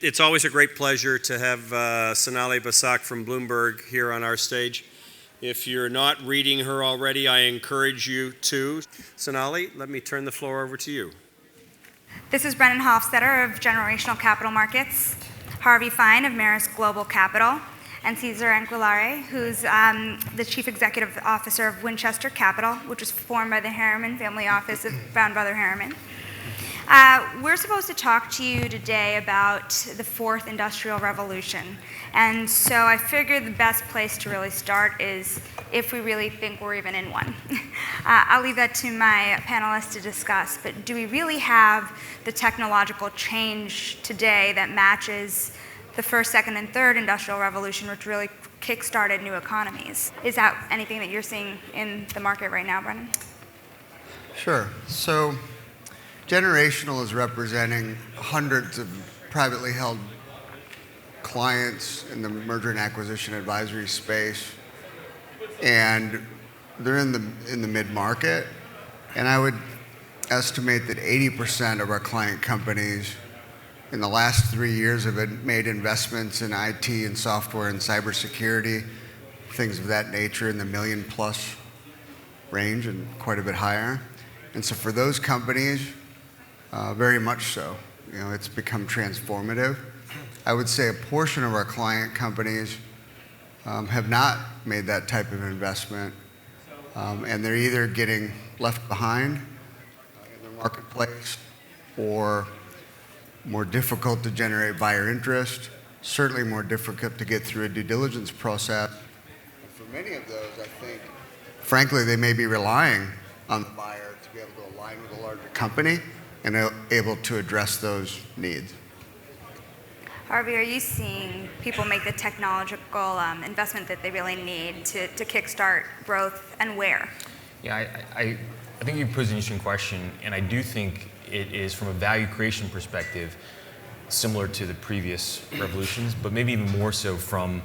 It's always a great pleasure to have Sonali Basak from Bloomberg here on our stage. If you're not reading her already, I encourage you to. Sonali, let me turn the floor over to you. This is Brennan Hofstetter of Generational Capital Markets, Harvey Fine of Maris Global Capital, and Cesar Anquillare, who's the Chief Executive Officer of Winchester Capital, which was formed by the Harriman family office of Brown Brother Harriman. We're supposed to talk to you today about the fourth industrial revolution. And so I figured the best place to really start is if we really think we're even in one. I'll leave that to my panelists to discuss, but do we really have the technological change today that matches the first, second, and third industrial revolution, which really kick-started new economies? Is that anything that you're seeing in the market right now, Brennan? Sure. So Generational is representing hundreds of privately held clients in the merger and acquisition advisory space, and they're in the mid-market. And I would estimate that 80% of our client companies in the last 3 years have made investments in IT and software and cybersecurity, things of that nature in the million-plus range and quite a bit higher. And so for those companies, very much so. You know, it's become transformative. I would say a portion of our client companies have not made that type of investment, and they're either getting left behind in the marketplace or more difficult to generate buyer interest, certainly more difficult to get through a due diligence process. And for many of those, I think, frankly, they may be relying on the buyer to be able to align with a larger company and able to address those needs. Harvey, are you seeing people make the technological investment that they really need to kickstart growth, and where? Yeah, I think you posed an interesting question, and I do think it is, from a value creation perspective, similar to the previous revolutions, but maybe even more so from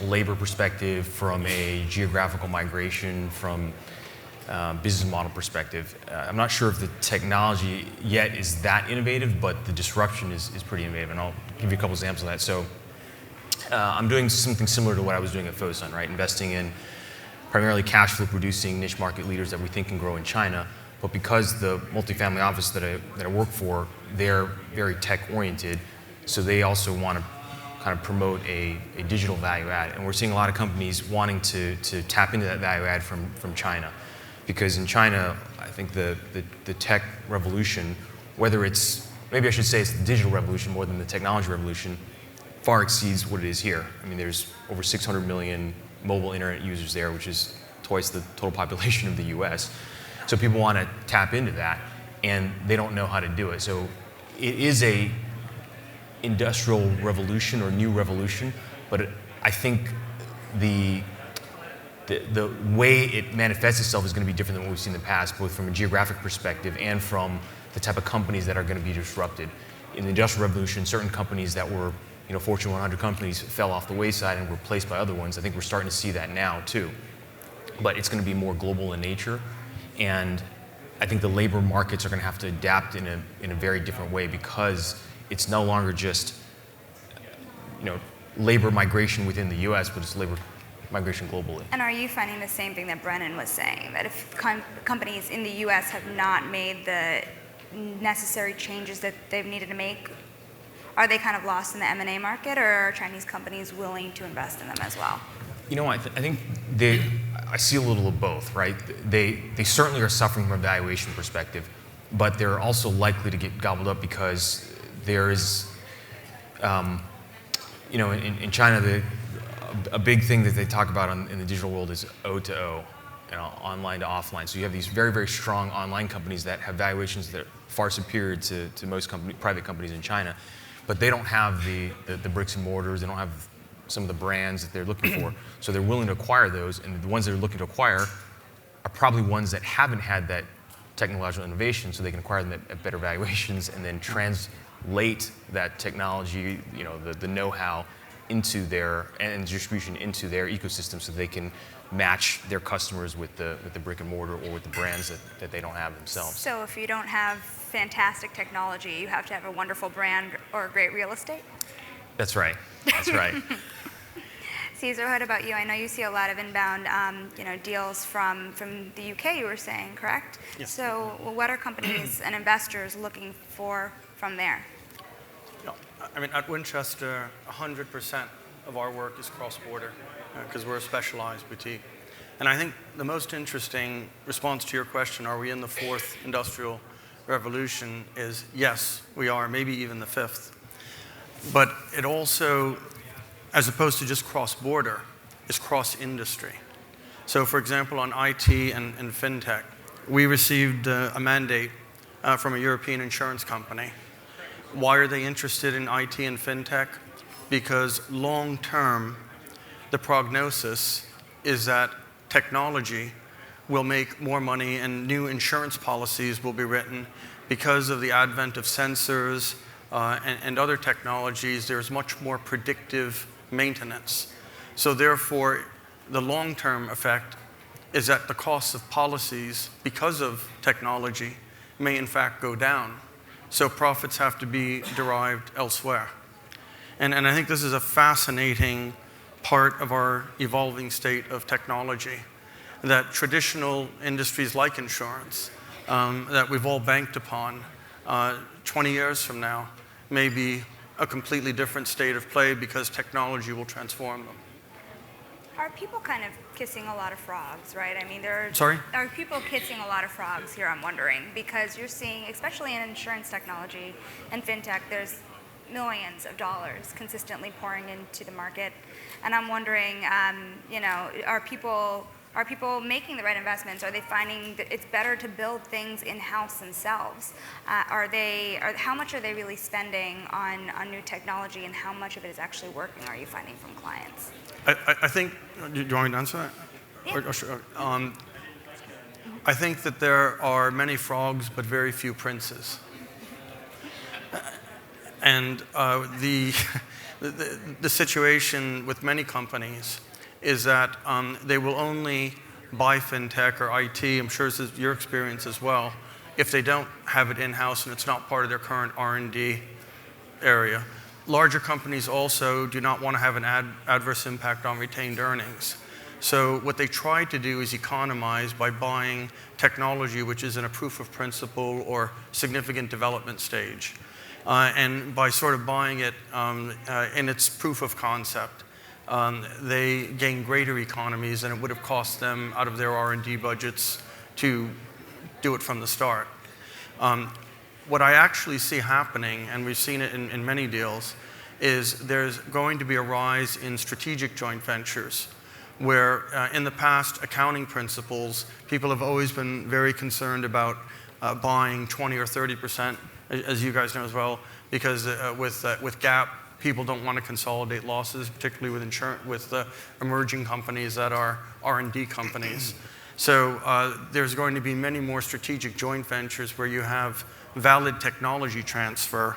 labor perspective, from a geographical migration, from business model perspective. I'm not sure if the technology yet is that innovative, but the disruption is pretty innovative, and I'll give you a couple examples of that. So I'm doing something similar to what I was doing at Fosun, right? Investing in primarily cash flow producing niche market leaders that we think can grow in China. But because the multifamily office that I work for, they're very tech oriented, so they also want to kind of promote a digital value add. And we're seeing a lot of companies wanting to tap into that value add from China. Because in China, I think the tech revolution, whether it's, maybe I should say it's the digital revolution more than the technology revolution, far exceeds what it is here. I mean, there's over 600 million mobile internet users there, which is twice the total population of the US. So people want to tap into that, and they don't know how to do it. So it is a industrial revolution or new revolution, but I think the way it manifests itself is going to be different than what we've seen in the past, both from a geographic perspective and from the type of companies that are going to be disrupted. In the Industrial Revolution, certain companies that were, Fortune 100 companies fell off the wayside and were replaced by other ones. I think we're starting to see that now too. But it's going to be more global in nature, and I think the labor markets are going to have to adapt in a very different way, because it's no longer just labor migration within the U.S., but it's labor migration globally. And are you finding the same thing that Brennan was saying, that if companies in the U.S. have not made the necessary changes that they've needed to make, are they kind of lost in the M&A market, or are Chinese companies willing to invest in them as well? I think I see a little of both, right? They certainly are suffering from a valuation perspective, but they're also likely to get gobbled up because there is, in China, a big thing that they talk about in the digital world is O to O, online to offline. So you have these very, very strong online companies that have valuations that are far superior to most private companies in China, but they don't have the bricks and mortars, they don't have some of the brands that they're looking for. So they're willing to acquire those, and the ones they're looking to acquire are probably ones that haven't had that technological innovation, so they can acquire them at better valuations and then translate that technology, the know-how into their and distribution into their ecosystem, so they can match their customers with the brick and mortar or with the brands that they don't have themselves. So if you don't have fantastic technology, you have to have a wonderful brand or great real estate? That's right. That's right. Cesar, what about you? I know you see a lot of inbound, deals from the UK. You were saying, correct? Yes. So, what are companies and investors looking for from there? I mean, at Winchester, 100% of our work is cross-border because we're a specialized boutique. And I think the most interesting response to your question, are we in the fourth industrial revolution, is yes, we are, maybe even the fifth. But it also, as opposed to just cross-border, is cross-industry. So for example, on IT and fintech, we received a mandate from a European insurance company. Why are they interested in IT and fintech? Because long-term, the prognosis is that technology will make more money and new insurance policies will be written because of the advent of sensors and other technologies. There's much more predictive maintenance. So therefore, the long-term effect is that the cost of policies, because of technology, may in fact go down. So profits have to be derived elsewhere. And I think this is a fascinating part of our evolving state of technology, that traditional industries like insurance, that we've all banked upon, 20 years from now, may be a completely different state of play because technology will transform them. Are people kind of kissing a lot of frogs, right? I mean, Sorry? Are people kissing a lot of frogs here, I'm wondering? Because you're seeing, especially in insurance technology and fintech, there's millions of dollars consistently pouring into the market. And I'm wondering, are people making the right investments? Are they finding that it's better to build things in-house themselves? How much are they really spending on new technology, and how much of it is actually working, are you finding from clients? I think, do you want me to answer that? Yeah. Or sure. I think that there are many frogs, but very few princes. And the situation with many companies is that they will only buy fintech or IT, I'm sure this is your experience as well, if they don't have it in-house and it's not part of their current R&D area. Larger companies also do not want to have an adverse impact on retained earnings. So what they try to do is economize by buying technology which is in a proof of principle or significant development stage. And by sort of buying it in its proof of concept, they gain greater economies than it would have cost them out of their R&D budgets to do it from the start. What I actually see happening, and we've seen it in many deals, is there's going to be a rise in strategic joint ventures, where in the past, accounting principles, people have always been very concerned about buying 20 or 30%, as you guys know as well, because with GAAP, people don't want to consolidate losses, particularly with emerging companies that are R&D companies. So there's going to be many more strategic joint ventures where you have valid technology transfer,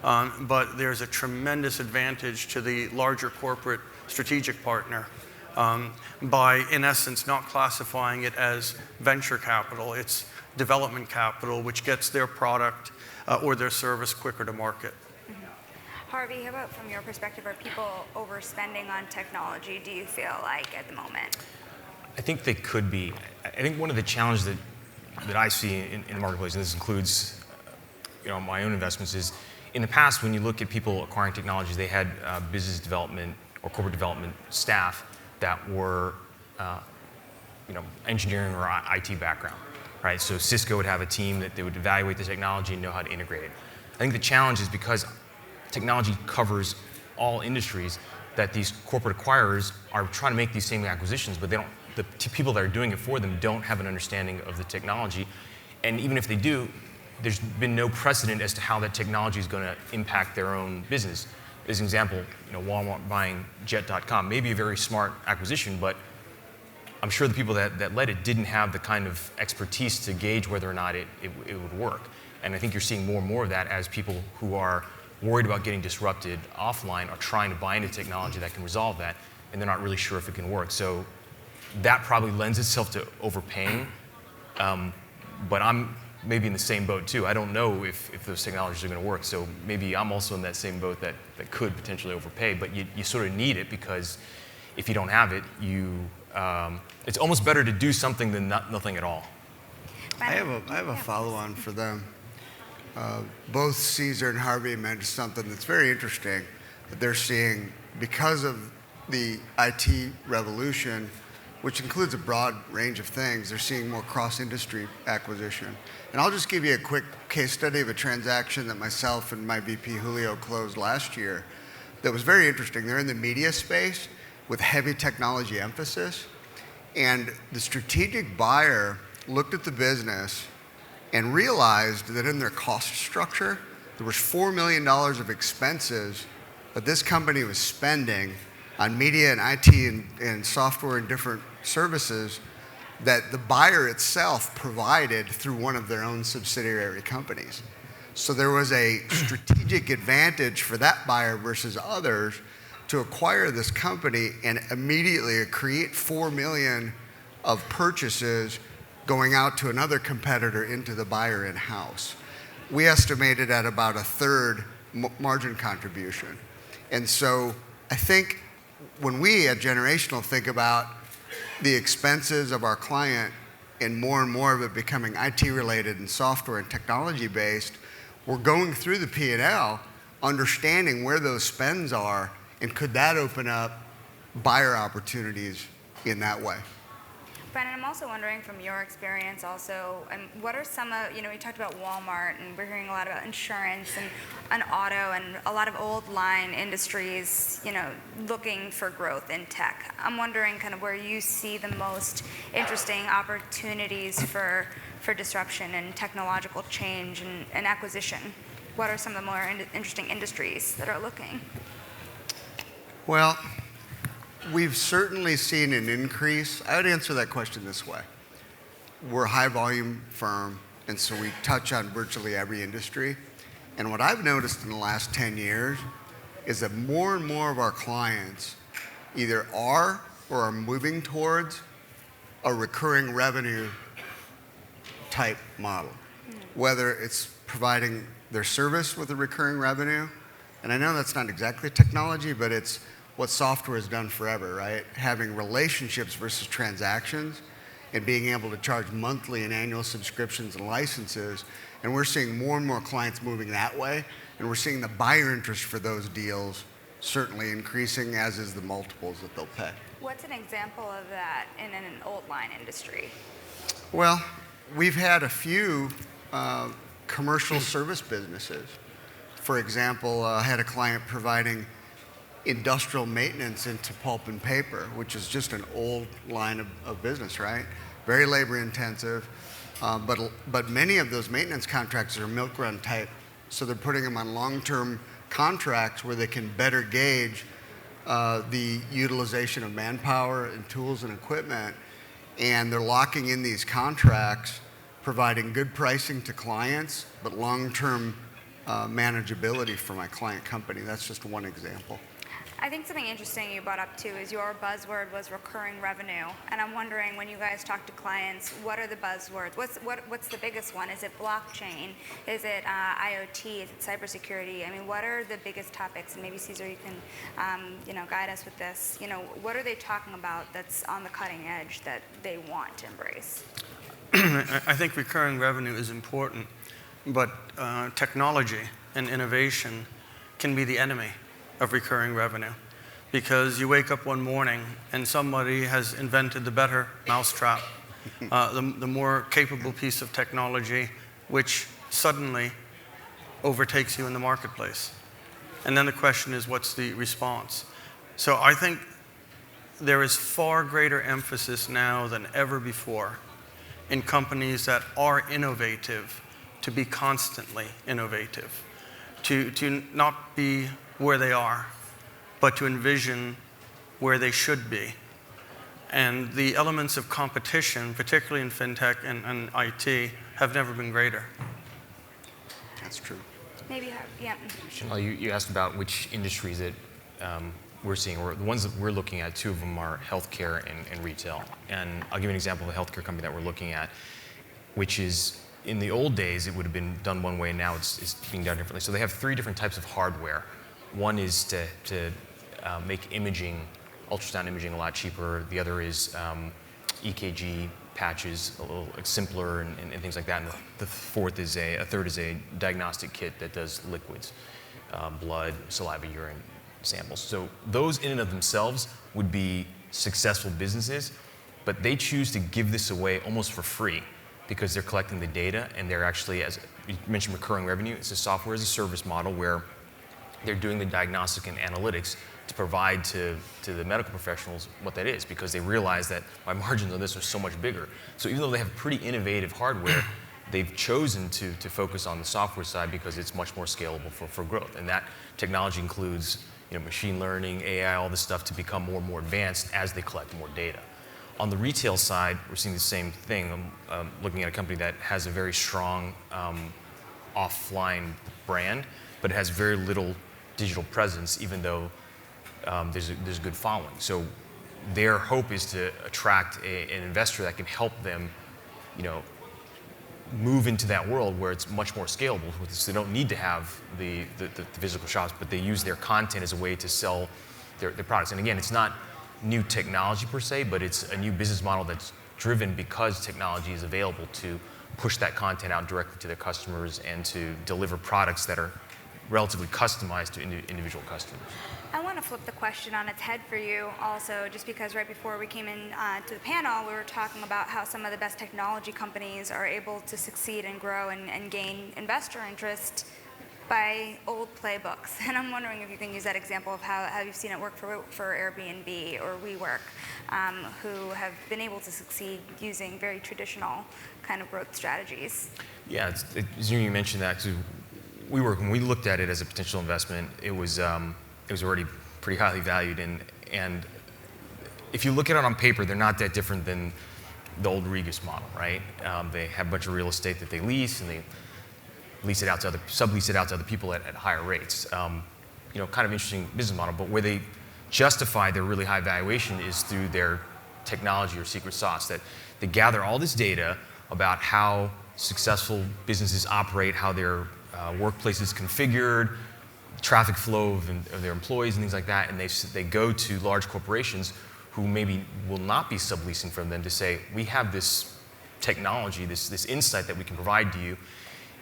but there's a tremendous advantage to the larger corporate strategic partner by, in essence, not classifying it as venture capital. It's development capital, which gets their product or their service quicker to market. Harvey, how about from your perspective, are people overspending on technology, do you feel like, at the moment? I think they could be. I think one of the challenges that I see in the marketplace, and this includes my own investments, is in the past when you look at people acquiring technologies, they had business development or corporate development staff that were engineering or IT background, right? So Cisco would have a team that they would evaluate the technology and know how to integrate it. I think the challenge is because technology covers all industries, that these corporate acquirers are trying to make these same acquisitions, but the people that are doing it for them don't have an understanding of the technology. And even if they do, there's been no precedent as to how that technology is going to impact their own business. As an example, Walmart buying Jet.com may be a very smart acquisition, but I'm sure the people that led it didn't have the kind of expertise to gauge whether or not it would work. And I think you're seeing more and more of that as people who are worried about getting disrupted offline are trying to buy into technology that can resolve that, and they're not really sure if it can work. So that probably lends itself to overpaying. But I'm maybe in the same boat too. I don't know if those technologies are going to work. So maybe I'm also in that same boat that could potentially overpay. But you sort of need it, because if you don't have it, it's almost better to do something than nothing at all. I have a follow-on for them. Both Caesar and Harvey mentioned something that's very interesting, that they're seeing because of the IT revolution, which includes a broad range of things. They're seeing more cross-industry acquisition. And I'll just give you a quick case study of a transaction that myself and my VP Julio closed last year that was very interesting. They're in the media space with heavy technology emphasis. And the strategic buyer looked at the business and realized that in their cost structure, there was $4 million of expenses that this company was spending on media and IT and software and different services that the buyer itself provided through one of their own subsidiary companies. So there was a strategic advantage for that buyer versus others to acquire this company and immediately create $4 million of purchases going out to another competitor into the buyer in-house. We estimated at about a third margin contribution. And so I think when we at Generational think about the expenses of our client and more of it becoming IT related and software and technology based, we're going through the P&L, understanding where those spends are, and could that open up buyer opportunities in that way. Brennan, I'm also wondering from your experience also, what are some of, we talked about Walmart, and we're hearing a lot about insurance and auto and a lot of old line industries, looking for growth in tech. I'm wondering kind of where you see the most interesting opportunities for disruption and technological change and acquisition. What are some of the more interesting industries that are looking? Well, we've certainly seen an increase. I would answer that question this way. We're a high volume firm, and so we touch on virtually every industry. And what I've noticed in the last 10 years is that more and more of our clients either are or are moving towards a recurring revenue type model, whether it's providing their service with a recurring revenue. And I know that's not exactly technology, but it's what software has done forever, right? Having relationships versus transactions and being able to charge monthly and annual subscriptions and licenses. And we're seeing more and more clients moving that way. And we're seeing the buyer interest for those deals certainly increasing, as is the multiples that they'll pay. What's an example of that in an old line industry? Well, we've had a few commercial service businesses. For example, I had a client providing industrial maintenance into pulp and paper, which is just an old line of business, right? Very labor intensive, but many of those maintenance contracts are milk run type, so they're putting them on long-term contracts where they can better gauge the utilization of manpower and tools and equipment, and they're locking in these contracts, providing good pricing to clients, but long-term manageability for my client company. That's just one example. I think something interesting you brought up too is your buzzword was recurring revenue, and I'm wondering when you guys talk to clients, what are the buzzwords? What's the biggest one? Is it blockchain? Is it IoT? Is it cybersecurity? I mean, what are the biggest topics? And maybe Caesar, you can guide us with this. What are they talking about that's on the cutting edge that they want to embrace? I think recurring revenue is important, but technology and innovation can be the enemy of recurring revenue, because you wake up one morning and somebody has invented the better mousetrap, the more capable piece of technology, which suddenly overtakes you in the marketplace. And then the question is, what's the response? So I think there is far greater emphasis now than ever before in companies that are innovative to be constantly innovative, to not be where they are, but to envision where they should be. And the elements of competition, particularly in fintech and IT, have never been greater. That's true. Maybe, yeah. Chanel, you asked about which industries that we're seeing, or the ones that we're looking at. Two of them are healthcare and retail. And I'll give you an example of a healthcare company that we're looking at, which is, in the old days, it would have been done one way, and now it's being done differently. So they have 3 different types of hardware. One is to make imaging, ultrasound imaging, a lot cheaper. The other is EKG patches, a little simpler, and things like that. And the third is a diagnostic kit that does liquids, blood, saliva, urine samples. So those in and of themselves would be successful businesses, but they choose to give this away almost for free because they're collecting the data, and they're actually, as you mentioned, recurring revenue. It's a software as a service model where they're doing the diagnostic and analytics to provide to the medical professionals what that is, because they realize that my margins on this are so much bigger. So even though they have pretty innovative hardware, they've chosen to focus on the software side because it's much more scalable for growth. And that technology includes machine learning, AI, all this stuff to become more and more advanced as they collect more data. On the retail side, we're seeing the same thing. I'm looking at a company that has a very strong offline brand, but it has very little digital presence, even though there's a good following. So their hope is to attract an investor that can help them, move into that world where it's much more scalable. So they don't need to have the physical shops, but they use their content as a way to sell their products. And again, it's not new technology per se, but it's a new business model that's driven because technology is available to push that content out directly to their customers and to deliver products that are relatively customized to individual customers. I want to flip the question on its head for you also, just because right before we came in to the panel, we were talking about how some of the best technology companies are able to succeed and grow and gain investor interest by old playbooks. And I'm wondering if you can use that example of how you've seen it work for Airbnb or WeWork, who have been able to succeed using very traditional kind of growth strategies. Yeah, you mentioned that, because WeWork, when we looked at it as a potential investment, it was already pretty highly valued, and if you look at it on paper, they're not that different than the old Regus model, right? They have a bunch of real estate that they lease, and they sublease it out to other people at higher rates. Kind of interesting business model, but where they justify their really high valuation is through their technology or secret sauce, that they gather all this data about how successful businesses operate, how their workplace is configured, traffic flow of their employees and things like that, and they go to large corporations who maybe will not be subleasing from them to say, we have this technology, this insight that we can provide to you,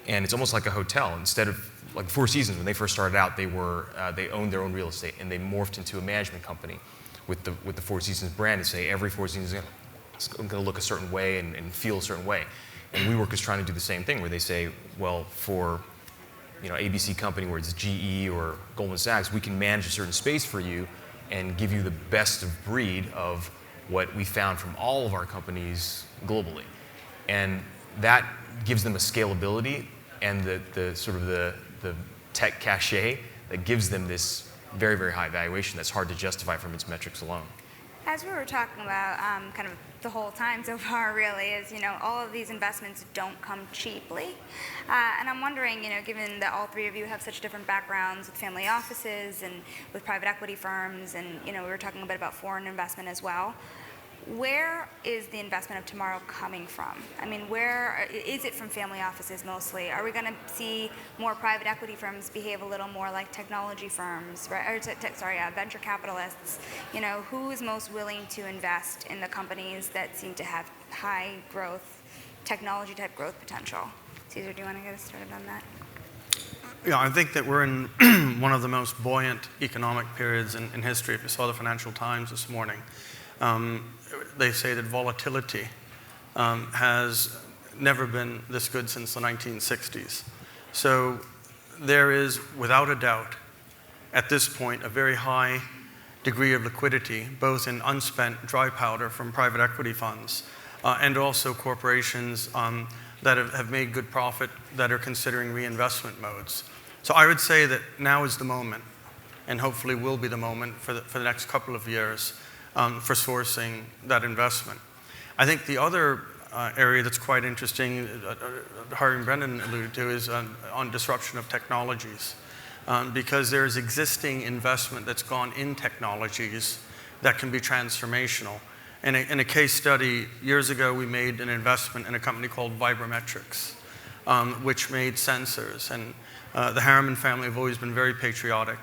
and it's almost like a hotel. Instead of like Four Seasons, when they first started out, they owned their own real estate, and they morphed into a management company with the Four Seasons brand and say every Four Seasons is going to look a certain way and feel a certain way. And WeWork is trying to do the same thing, where they say, well, for ABC company, where it's GE or Goldman Sachs, we can manage a certain space for you and give you the best of breed of what we found from all of our companies globally. And that gives them a scalability and the sort of the tech cachet that gives them this very, very high valuation that's hard to justify from its metrics alone. As we were talking about kind of the whole time so far, really, is, all of these investments don't come cheaply. And I'm wondering, given that all three of you have such different backgrounds with family offices and with private equity firms, and, we were talking a bit about foreign investment as well, where is the investment of tomorrow coming from? I mean, where is it from family offices mostly? Are we going to see more private equity firms behave a little more like technology firms, right? Or venture capitalists? Who is most willing to invest in the companies that seem to have high growth, technology type growth potential? Cesar, do you want to get us started on that? Yeah, I think that we're in one of the most buoyant economic periods in history. If you saw the Financial Times this morning, they say that volatility has never been this good since the 1960s. So there is, without a doubt, at this point, a very high degree of liquidity, both in unspent dry powder from private equity funds and also corporations that have made good profit that are considering reinvestment modes. So I would say that now is the moment, and hopefully will be the moment for the next couple of years, for sourcing that investment. I think the other area that's quite interesting, Harvey and Brendan alluded to, is on disruption of technologies. Because there's existing investment that's gone in technologies that can be transformational. In a case study, years ago, we made an investment in a company called Vibrometrics, which made sensors. And the Harriman family have always been very patriotic.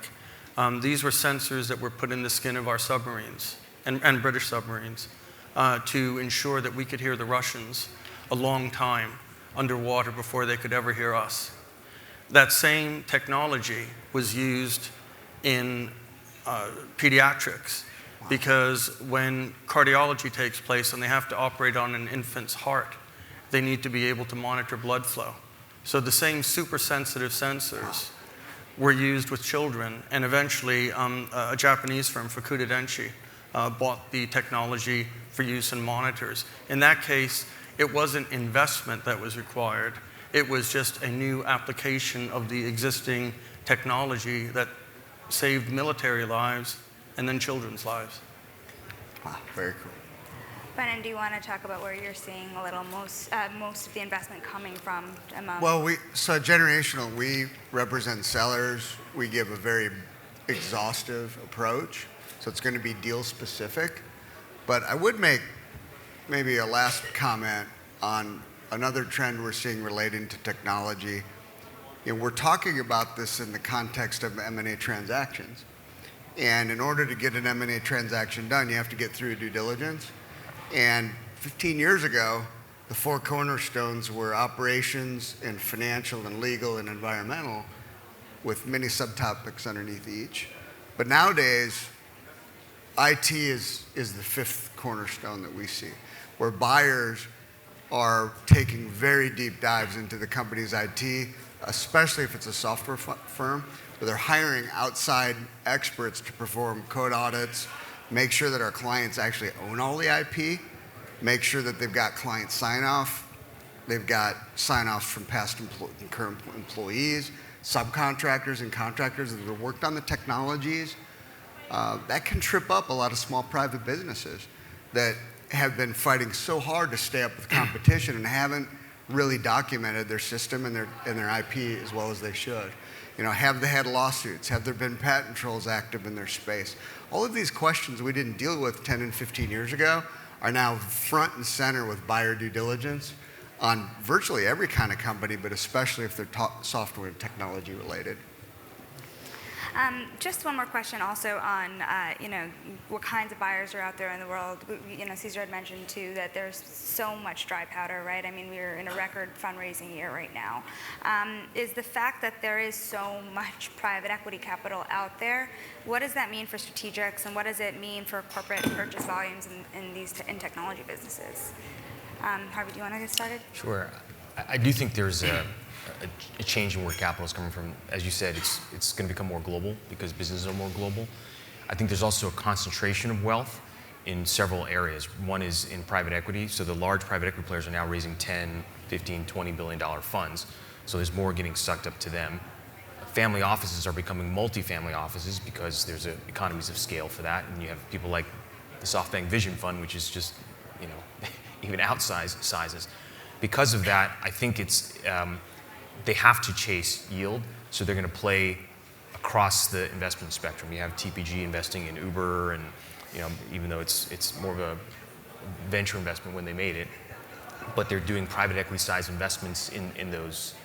These were sensors that were put in the skin of our submarines, and British submarines, to ensure that we could hear the Russians a long time underwater before they could ever hear us. That same technology was used in pediatrics, because when cardiology takes place and they have to operate on an infant's heart, they need to be able to monitor blood flow. So the same super sensitive sensors were used with children, and eventually a Japanese firm, Fukuda Denshi, bought the technology for use in monitors. In that case, it wasn't investment that was required. It was just a new application of the existing technology that saved military lives and then children's lives. Wow, very cool. Brennan, do you want to talk about where you're seeing a little most of the investment coming from among? Well, so Generational, we represent sellers. We give a very exhaustive approach, so it's going to be deal specific. But I would make maybe a last comment on another trend we're seeing relating to technology. You know, we're talking about this in the context of M&A transactions. And in order to get an M&A transaction done, you have to get through due diligence. And 15 years ago, the four cornerstones were operations and financial and legal and environmental, with many subtopics underneath each. But nowadays, IT is the fifth cornerstone that we see, where buyers are taking very deep dives into the company's IT, especially if it's a software firm, where they're hiring outside experts to perform code audits, make sure that our clients actually own all the IP, make sure that they've got client sign-off, they've got sign-offs from past and current employees, subcontractors and contractors that have worked on the technologies. That can trip up a lot of small private businesses that have been fighting so hard to stay up with competition and haven't really documented their system and their IP as well as they should. You know, have they had lawsuits? Have there been patent trolls active in their space? All of these questions we didn't deal with 10 and 15 years ago are now front and center with buyer due diligence on virtually every kind of company, but especially if they're software and technology related. Just one more question also on, what kinds of buyers are out there in the world. Cesar had mentioned too that there's so much dry powder, right? I mean, we're in a record fundraising year right now. Is the fact that there is so much private equity capital out there, what does that mean for strategics, and what does it mean for corporate purchase volumes in technology businesses? Harvey, do you want to get started? Sure. I do think there's a change in where capital is coming from. As you said, it's going to become more global because businesses are more global. I think there's also a concentration of wealth in several areas. One is in private equity. So the large private equity players are now raising 10, 15, $20 billion funds. So there's more getting sucked up to them. Family offices are becoming multi-family offices because there's economies of scale for that. And you have people like the SoftBank Vision Fund, which is just, even outsized sizes. Because of that, I think they have to chase yield, so they're going to play across the investment spectrum. You have TPG investing in Uber, and even though it's more of a venture investment when they made it, but they're doing private equity size investments in those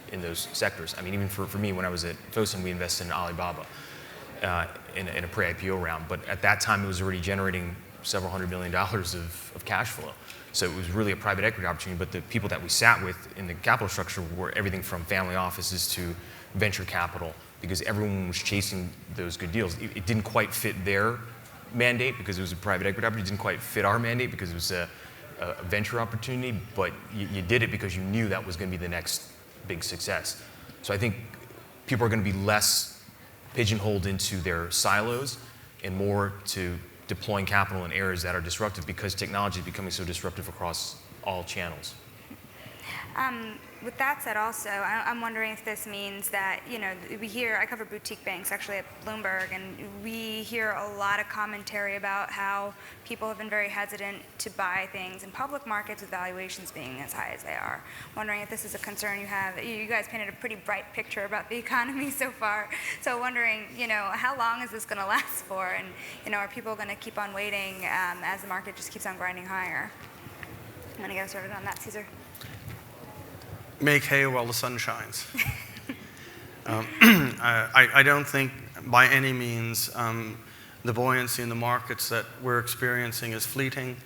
sectors. I mean, even for me, when I was at Fosun, we invested in Alibaba in a pre-IPO round, but at that time it was already generating several $100 million of cash flow. So it was really a private equity opportunity, but the people that we sat with in the capital structure were everything from family offices to venture capital, because everyone was chasing those good deals. It didn't quite fit their mandate because it was a private equity opportunity. It didn't quite fit our mandate because it was a venture opportunity, but you did it because you knew that was going to be the next big success. So I think people are going to be less pigeonholed into their silos and more to deploying capital in areas that are disruptive because technology is becoming so disruptive across all channels. With that said, also, I'm wondering if this means that, I cover boutique banks actually at Bloomberg, and we hear a lot of commentary about how people have been very hesitant to buy things in public markets with valuations being as high as they are. Wondering if this is a concern you have. You guys painted a pretty bright picture about the economy so far. So wondering, how long is this going to last for? And, are people going to keep on waiting as the market just keeps on grinding higher? I'm going to get us started on that, Caesar. Make hay while the sun shines. I don't think by any means the buoyancy in the markets that we're experiencing is fleeting.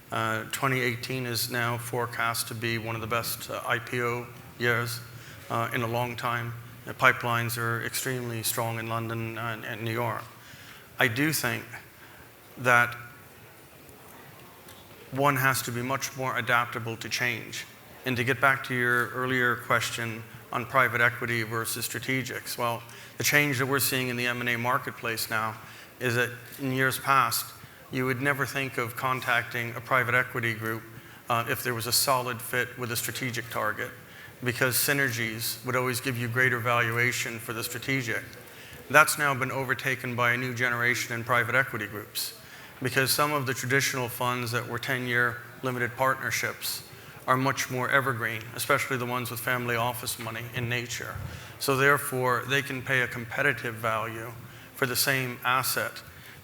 2018 is now forecast to be one of the best IPO years in a long time. The pipelines are extremely strong in London and New York. I do think that one has to be much more adaptable to change. And to get back to your earlier question on private equity versus strategics, well, the change that we're seeing in the M&A marketplace now is that in years past, you would never think of contacting a private equity group if there was a solid fit with a strategic target, because synergies would always give you greater valuation for the strategic. That's now been overtaken by a new generation in private equity groups, because some of the traditional funds that were 10-year limited partnerships are much more evergreen, especially the ones with family office money in nature. So therefore, they can pay a competitive value for the same asset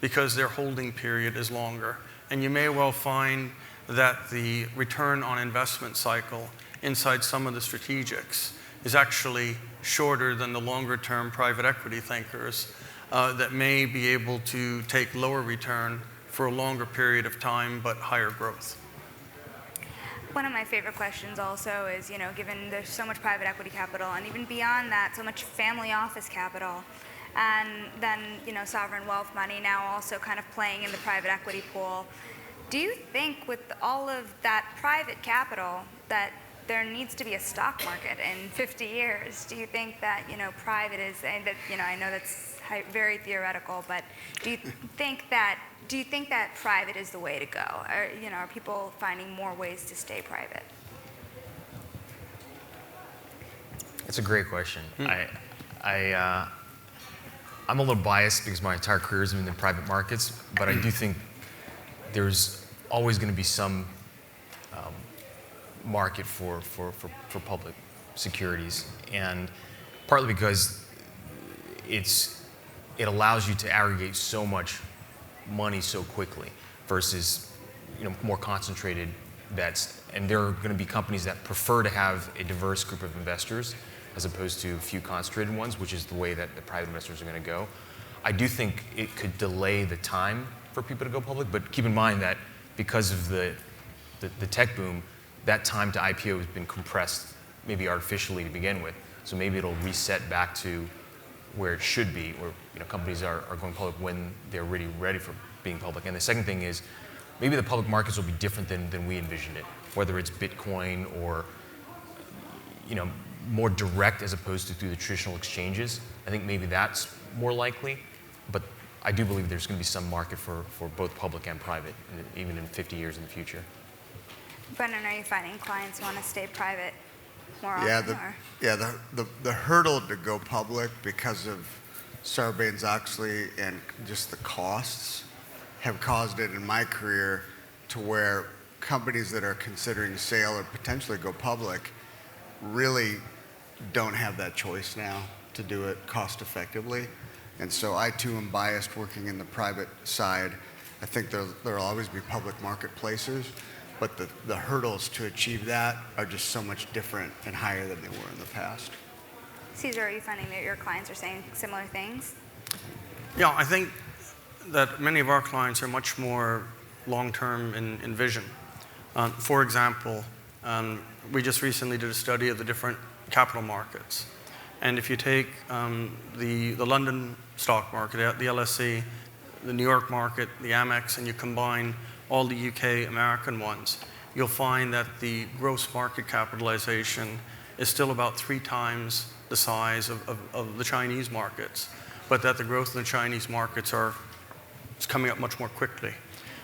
because their holding period is longer. And you may well find that the return on investment cycle inside some of the strategics is actually shorter than the longer-term private equity thinkers that may be able to take lower return for a longer period of time but higher growth. One of my favorite questions also is, given there's so much private equity capital, and even beyond that, so much family office capital, and then, sovereign wealth money now also kind of playing in the private equity pool. Do you think with all of that private capital that there needs to be a stock market in 50 years? Do you think that, private is, and that, I know that's very theoretical, but do you think that private is the way to go? Are people finding more ways to stay private? It's a great question. I'm a little biased because my entire career has been in private markets, but I do think there's always going to be some market for public securities, and partly because it allows you to aggregate so much money so quickly versus more concentrated bets. And there are going to be companies that prefer to have a diverse group of investors as opposed to a few concentrated ones, which is the way that the private investors are going to go. I do think it could delay the time for people to go public, but keep in mind that because of the tech boom, that time to IPO has been compressed maybe artificially to begin with. So maybe it'll reset back to where it should be, where companies are going public when they're really ready for being public. And the second thing is, maybe the public markets will be different than we envisioned it, whether it's Bitcoin or more direct as opposed to through the traditional exchanges. I think maybe that's more likely, but I do believe there's going to be some market for both public and private, even in 50 years in the future. Brendan, are you finding clients want to stay private more often? The hurdle to go public because of Sarbanes-Oxley and just the costs have caused it in my career to where companies that are considering sale or potentially go public really don't have that choice now to do it cost effectively. And so I too am biased working in the private side. I think there'll always be public marketplaces, but the hurdles to achieve that are just so much different and higher than they were in the past. Caesar, are you finding that your clients are saying similar things? Yeah, I think that many of our clients are much more long-term in vision. For example, we just recently did a study of the different capital markets. And if you take the London stock market, the LSE, the New York market, the Amex, and you combine all the UK American ones, you'll find that the gross market capitalization is still about 3 times the size of the Chinese markets, but that the growth in the Chinese markets is coming up much more quickly.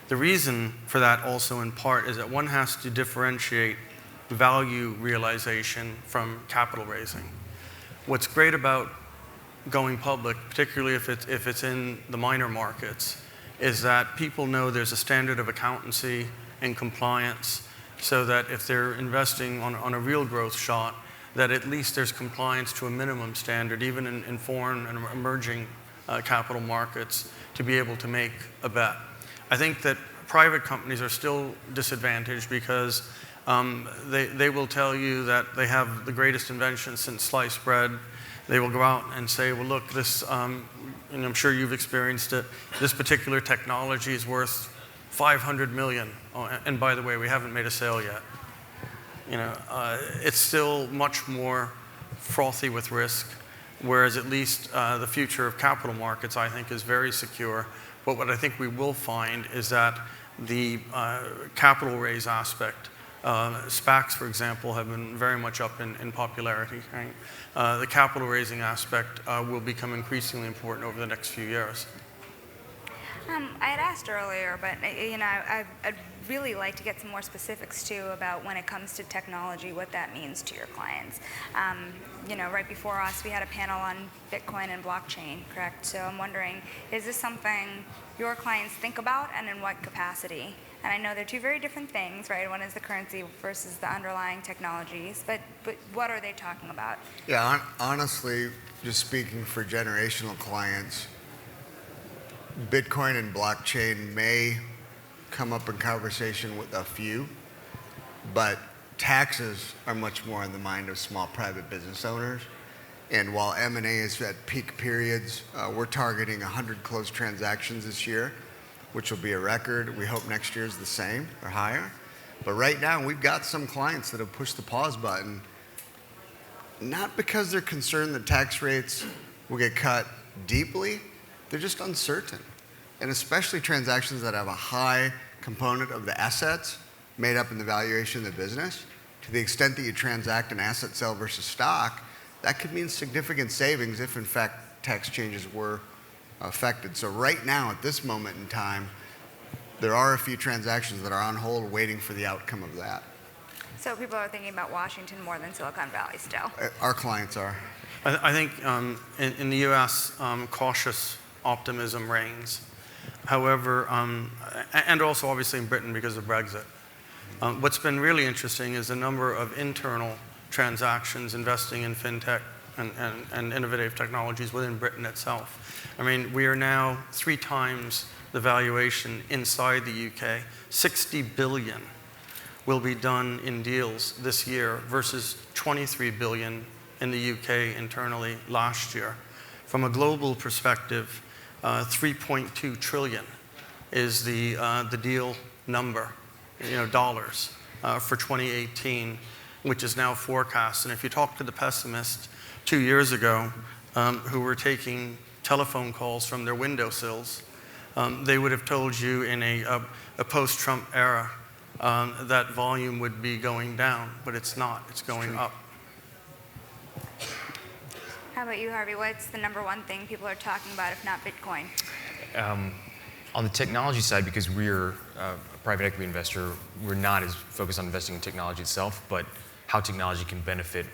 The reason for that also in part is that one has to differentiate value realization from capital raising. What's great about going public, particularly if it's in the minor markets, is that people know there's a standard of accountancy and compliance, so that if they're investing on a real growth shot, that at least there's compliance to a minimum standard, even in foreign and emerging capital markets, to be able to make a bet. I think that private companies are still disadvantaged because they will tell you that they have the greatest invention since sliced bread. They will go out and say, well, look, this, and I'm sure you've experienced it, this particular technology is worth 500 million. Oh, and by the way, we haven't made a sale yet. It's still much more frothy with risk, whereas at least the future of capital markets, I think, is very secure. But what I think we will find is that the capital raise aspect, SPACs, for example, have been very much up in popularity. Right? The capital raising aspect will become increasingly important over the next few years. I had asked earlier, but I'd really like to get some more specifics too about when it comes to technology, what that means to your clients. Right before us, we had a panel on Bitcoin and blockchain, correct? So I'm wondering, is this something your clients think about, and in what capacity? And I know they're two very different things, right? One is the currency versus the underlying technologies, but what are they talking about? Yeah, honestly, just speaking for generational clients, Bitcoin and blockchain may come up in conversation with a few, but taxes are much more on the mind of small private business owners. And while M&A is at peak periods, we're targeting 100 closed transactions this year, which will be a record. We hope next year is the same or higher. But right now, we've got some clients that have pushed the pause button, not because they're concerned that tax rates will get cut deeply, they're just uncertain. And especially transactions that have a high component of the assets made up in the valuation of the business. To the extent that you transact an asset sale versus stock, that could mean significant savings if in fact tax changes were affected. So right now, at this moment in time, there are a few transactions that are on hold waiting for the outcome of that. So people are thinking about Washington more than Silicon Valley still. Our clients are. I think in the U.S., cautious optimism reigns. However, and also obviously in Britain because of Brexit. What's been really interesting is the number of internal transactions investing in fintech and innovative technologies within Britain itself. I mean, we are now 3 times the valuation inside the UK. 60 billion will be done in deals this year versus 23 billion in the UK internally last year. From a global perspective, 3.2 trillion is the deal number, dollars, for 2018, which is now forecast. And if you talk to the pessimists 2 years ago who were taking telephone calls from their windowsills, they would have told you in a post-Trump era that volume would be going down, but it's not. It's going up. How about you, Harvey? What's the number one thing people are talking about, if not Bitcoin? On the technology side, because we're a private equity investor, we're not as focused on investing in technology itself, but how technology can benefit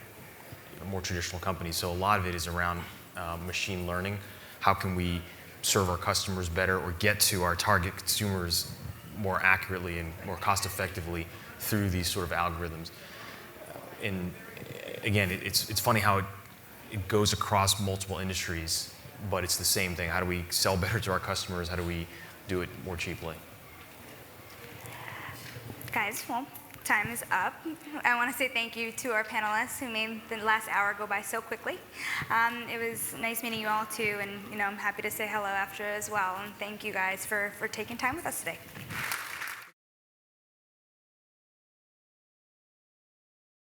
more traditional companies. So a lot of it is around machine learning. How can we serve our customers better or get to our target consumers more accurately and more cost effectively through these sort of algorithms? And again, it's funny how it goes across multiple industries, but it's the same thing. How do we sell better to our customers? How do we do it more cheaply? Guys, well, time is up. I want to say thank you to our panelists who made the last hour go by so quickly. It was nice meeting you all too, and I'm happy to say hello after as well. And thank you guys for taking time with us today.